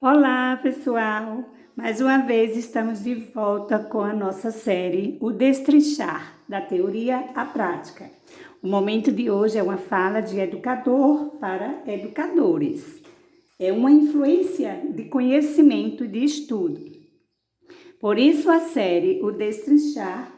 Olá, pessoal! Mais uma vez estamos de volta com a nossa série O Destrinchar, da Teoria à Prática. O momento de hoje é uma fala de educador para educadores. É uma influência de conhecimento e de estudo. Por isso a série O Destrinchar,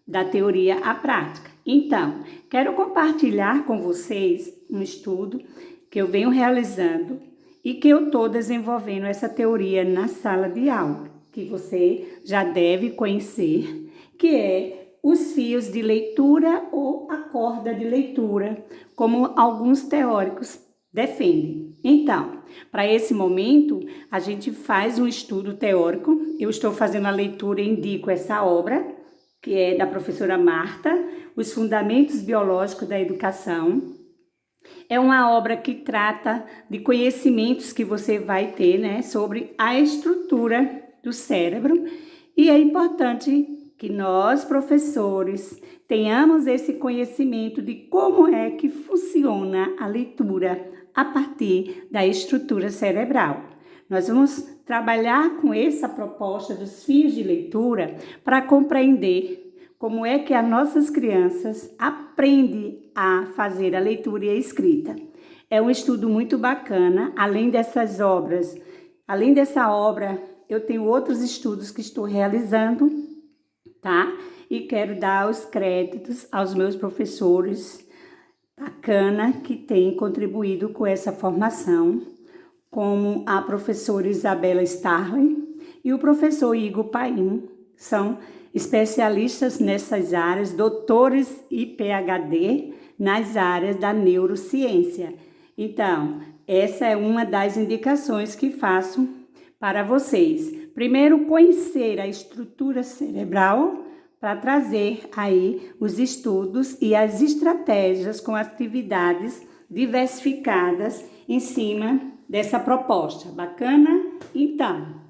da Teoria à Prática. Então, quero compartilhar com vocês um estudo que eu venho realizando e que eu estou desenvolvendo essa teoria na sala de aula, que você já deve conhecer, que é os fios de leitura ou a corda de leitura, como alguns teóricos defendem. Então, para esse momento, a gente faz um estudo teórico. Eu estou fazendo a leitura e indico essa obra, que é da professora Marta, Os Fundamentos Biológicos da Educação. É uma obra que trata de conhecimentos que você vai ter, né, sobre a estrutura do cérebro, e é importante que nós, professores, tenhamos esse conhecimento de como é que funciona a leitura a partir da estrutura cerebral. Nós vamos trabalhar com essa proposta dos fios de leitura para compreender como é que as nossas crianças aprendem a fazer a leitura e a escrita. É um estudo muito bacana. Além dessas obras, além dessa obra, eu tenho outros estudos que estou realizando, tá? E quero dar os créditos aos meus professores bacana que têm contribuído com essa formação, como a professora Isabela Starling e o professor Igor Paim. São especialistas nessas áreas, doutores e PhD nas áreas da neurociência. Então, essa é uma das indicações que faço para vocês. Primeiro, conhecer a estrutura cerebral para trazer aí os estudos e as estratégias com atividades diversificadas em cima dessa proposta. Bacana? Então,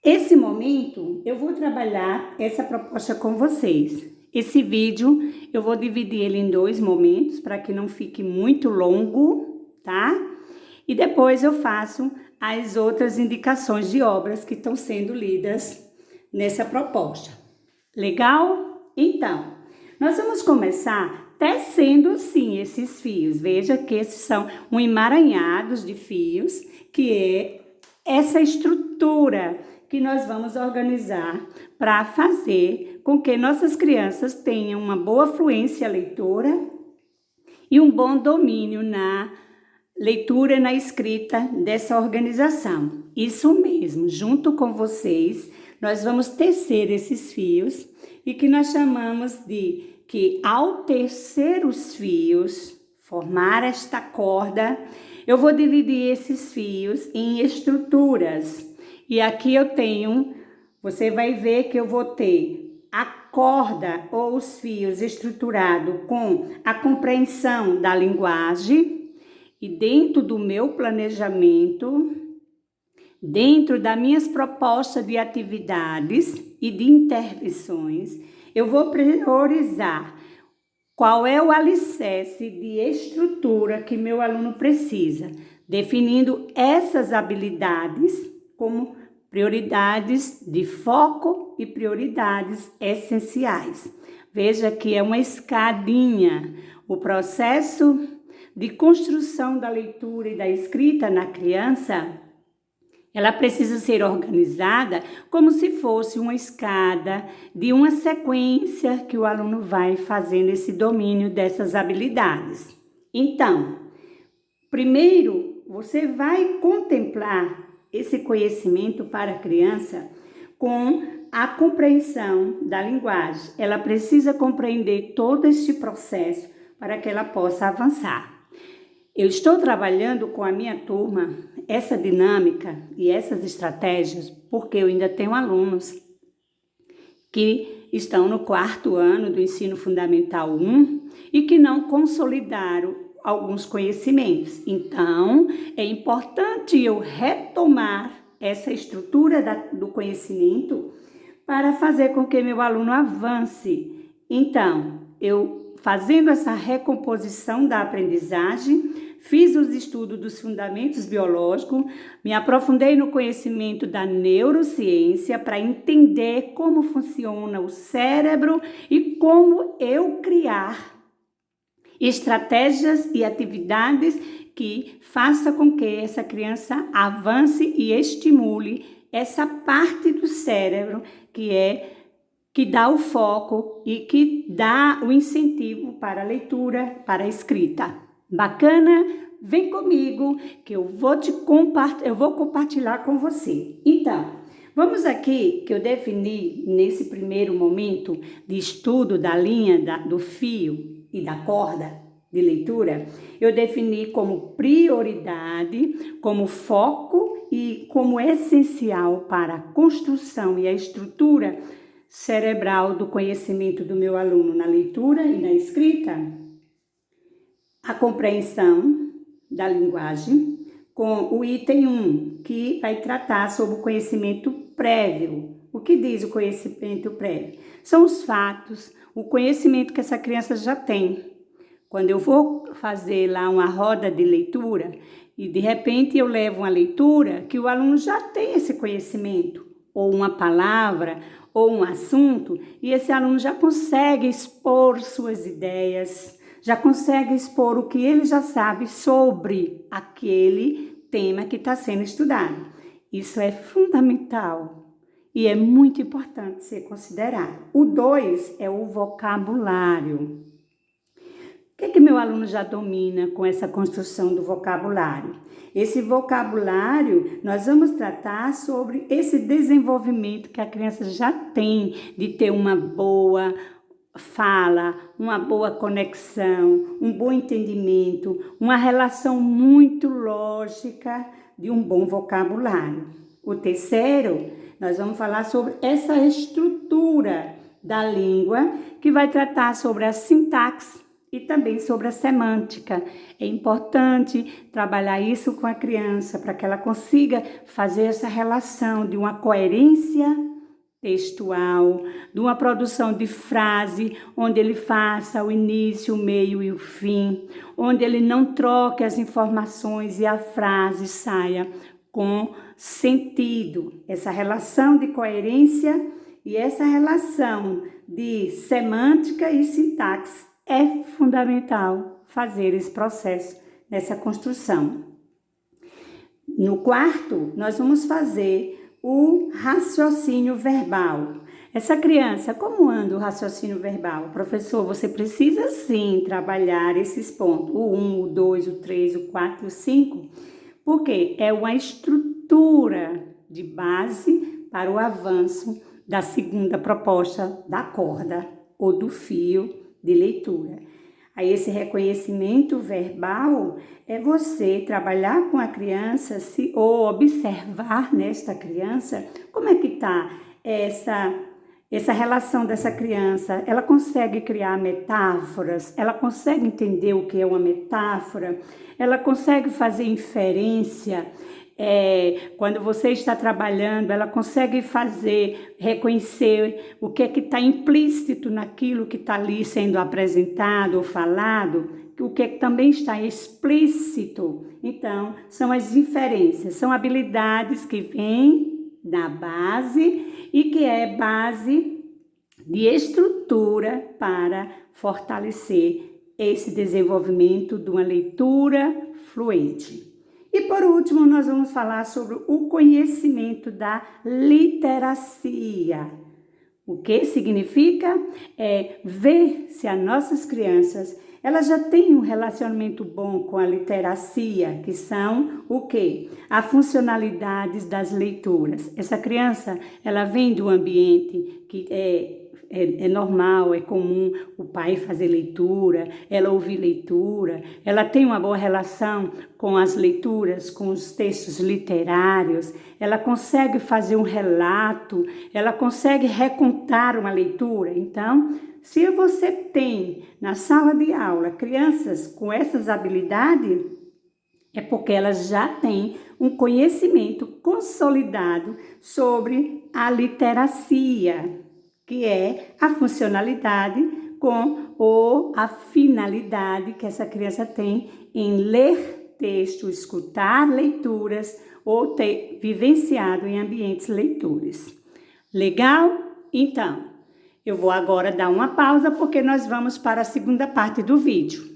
esse momento eu vou trabalhar essa proposta com vocês. Esse vídeo eu vou dividir ele em 2 momentos para que não fique muito longo, tá? E depois eu faço as outras indicações de obras que estão sendo lidas nessa proposta. Legal? Então, nós vamos começar tecendo sim esses fios. Veja que esses são um emaranhados de fios, que é essa estrutura que nós vamos organizar para fazer com que nossas crianças tenham uma boa fluência à leitura e um bom domínio na leitura e na escrita dessa organização. Isso mesmo, junto com vocês, nós vamos tecer esses fios e que nós chamamos de que ao tecer os fios, formar esta corda, eu vou dividir esses fios em estruturas. E aqui eu tenho, você vai ver que eu vou ter a corda ou os fios estruturado com a compreensão da linguagem e dentro do meu planejamento, dentro das minhas propostas de atividades e de intervenções, eu vou priorizar qual é o alicerce de estrutura que meu aluno precisa, definindo essas habilidades como prioridades de foco e prioridades essenciais. Veja que é uma escadinha. O processo de construção da leitura e da escrita na criança, ela precisa ser organizada como se fosse uma escada de uma sequência que o aluno vai fazendo esse domínio dessas habilidades. Então, primeiro, você vai contemplar esse conhecimento para a criança com a compreensão da linguagem. Ela precisa compreender todo este processo para que ela possa avançar. Eu estou trabalhando com a minha turma essa dinâmica e essas estratégias porque eu ainda tenho alunos que estão no 4º ano do ensino fundamental 1 e que não consolidaram alguns conhecimentos. Então, é importante eu retomar essa estrutura do conhecimento para fazer com que meu aluno avance. Então, eu fazendo essa recomposição da aprendizagem, fiz os estudos dos fundamentos biológicos, me aprofundei no conhecimento da neurociência para entender como funciona o cérebro e como eu criar estratégias e atividades que façam com que essa criança avance e estimule essa parte do cérebro que dá o foco e que dá o incentivo para a leitura, para a escrita. Bacana? Vem comigo que eu vou compartilhar com você. Então, vamos aqui que eu defini nesse primeiro momento de estudo da linha do fio e da corda de leitura, eu defini como prioridade, como foco e como essencial para a construção e a estrutura cerebral do conhecimento do meu aluno na leitura e na escrita, a compreensão da linguagem, com o item 1, que vai tratar sobre o conhecimento prévio. O que diz o conhecimento prévio? São os fatos, o conhecimento que essa criança já tem. Quando eu vou fazer lá uma roda de leitura e de repente eu levo uma leitura que o aluno já tem esse conhecimento, ou uma palavra, ou um assunto, e esse aluno já consegue expor suas ideias, já consegue expor o que ele já sabe sobre aquele tema que está sendo estudado. Isso é fundamental e é muito importante ser considerado. O 2 é o vocabulário. O que meu aluno já domina com essa construção do vocabulário? Esse vocabulário, nós vamos tratar sobre esse desenvolvimento que a criança já tem de ter uma boa fala, uma boa conexão, um bom entendimento, uma relação muito lógica de um bom vocabulário. O terceiro, nós vamos falar sobre essa estrutura da língua, que vai tratar sobre a sintaxe e também sobre a semântica. É importante trabalhar isso com a criança para que ela consiga fazer essa relação de uma coerência textual, de uma produção de frase onde ele faça o início, o meio e o fim, onde ele não troque as informações e a frase saia com sentido. Essa relação de coerência e essa relação de semântica e sintaxe é fundamental fazer esse processo nessa construção. No quarto, nós vamos fazer o raciocínio verbal. Essa criança, como anda o raciocínio verbal? Professor, você precisa sim trabalhar esses pontos, o 1, o 2, o 3, o 4 e o 5, porque é uma estrutura de base para o avanço da segunda proposta da corda ou do fio de leitura. Aí esse reconhecimento verbal é você trabalhar com a criança ou observar nesta criança como é que está essa relação dessa criança. Ela consegue criar metáforas, ela consegue entender o que é uma metáfora, ela consegue fazer inferência. Quando você está trabalhando, ela consegue reconhecer o que é que está implícito naquilo que está ali sendo apresentado ou falado, o que é que também está explícito. Então, são as inferências, são habilidades que vêm da base e que é base de estrutura para fortalecer esse desenvolvimento de uma leitura fluente. E por último, nós vamos falar sobre o conhecimento da literacia. O que significa? Ver se as nossas crianças elas já têm um relacionamento bom com a literacia, que são o quê? As funcionalidades das leituras. Essa criança, ela vem de um ambiente que é normal, é comum o pai fazer leitura, ela ouvir leitura, ela tem uma boa relação com as leituras, com os textos literários, ela consegue fazer um relato, ela consegue recontar uma leitura. Então, se você tem na sala de aula crianças com essas habilidades, é porque elas já têm um conhecimento consolidado sobre a literacia, que é a funcionalidade com a finalidade que essa criança tem em ler texto, escutar leituras ou ter vivenciado em ambientes leitores. Legal? Então, eu vou agora dar uma pausa porque nós vamos para a segunda parte do vídeo.